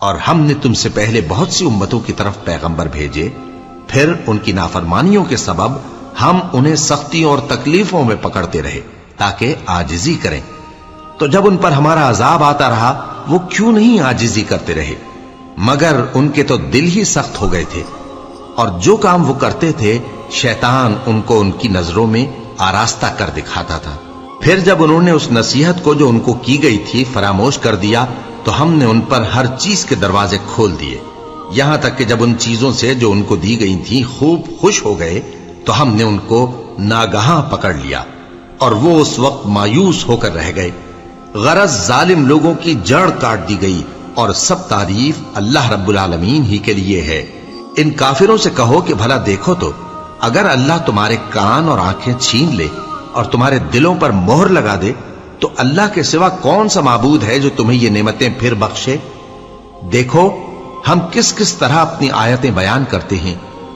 اور ہم نے تم سے پہلے بہت سی امتوں کی طرف پیغمبر بھیجے، پھر ان کی نافرمانیوں کے سبب ہم انہیں سختیوں اور تکلیفوں میں پکڑتے رہے تاکہ عاجزی کریں، تو جب ان پر ہمارا عذاب آتا رہا وہ کیوں نہیں عاجزی کرتے رہے، مگر ان کے تو دل ہی سخت ہو گئے تھے، اور جو کام وہ کرتے تھے شیطان ان کو ان کی نظروں میں آراستہ کر دکھاتا تھا۔ پھر جب انہوں نے اس نصیحت کو جو ان کو کی گئی تھی فراموش کر دیا تو ہم نے ان پر ہر چیز کے دروازے کھول دیے، یہاں تک کہ جب ان چیزوں سے جو ان کو دی گئی تھی خوب خوش ہو گئے تو ہم نے ان کو ناگہاں پکڑ لیا، اور وہ اس وقت مایوس ہو کر رہ گئے۔ غرض ظالم لوگوں کی جڑ کاٹ دی گئی، اور سب تعریف اللہ رب العالمین ہی کے لیے ہے۔ ان کافروں سے کہو کہ بھلا دیکھو تو اگر اللہ تمہارے کان اور آنکھیں چھین لے اور تمہارے دلوں پر مہر لگا دے تو اللہ کے سوا کون سا معبود ہے جو تمہیں یہ نعمتیں پھر بخشے؟ دیکھو ہم کس کس طرح اپنی آیتیں بیان کرتے ہیں،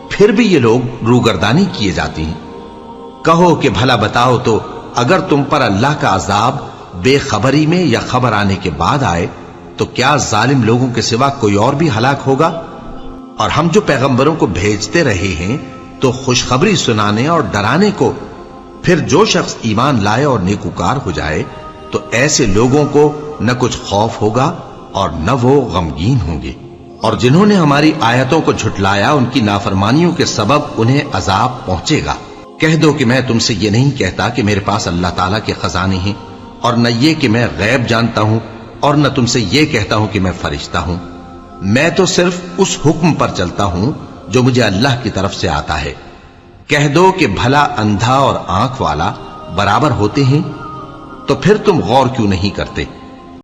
پھر بھی یہ لوگ روگردانی کیے جاتی ہیں۔ کہو کہ بھلا بتاؤ تو اگر تم پر اللہ کا عذاب بے خبری میں یا خبر آنے کے بعد آئے تو کیا ظالم لوگوں کے سوا کوئی اور بھی ہلاک ہوگا؟ اور ہم جو پیغمبروں کو بھیجتے رہے ہیں تو خوشخبری سنانے اور ڈرانے کو، پھر جو شخص ایمان لائے اور نیکوکار ہو جائے تو ایسے لوگوں کو نہ کچھ خوف ہوگا اور نہ وہ غمگین ہوں گے، اور جنہوں نے ہماری آیتوں کو جھٹلایا ان کی نافرمانیوں کے سبب انہیں عذاب پہنچے گا۔ کہہ دو کہ میں تم سے یہ نہیں کہتا کہ میرے پاس اللہ تعالیٰ کے خزانے ہیں، اور نہ یہ کہ میں غیب جانتا ہوں، اور نہ تم سے یہ کہتا ہوں کہ میں فرشتہ ہوں۔ میں تو صرف اس حکم پر چلتا ہوں جو مجھے اللہ کی طرف سے آتا ہے۔ کہہ دو کہ بھلا اندھا اور آنکھ والا برابر ہوتے ہیں؟ تو پھر تم غور کیوں نہیں کرتے؟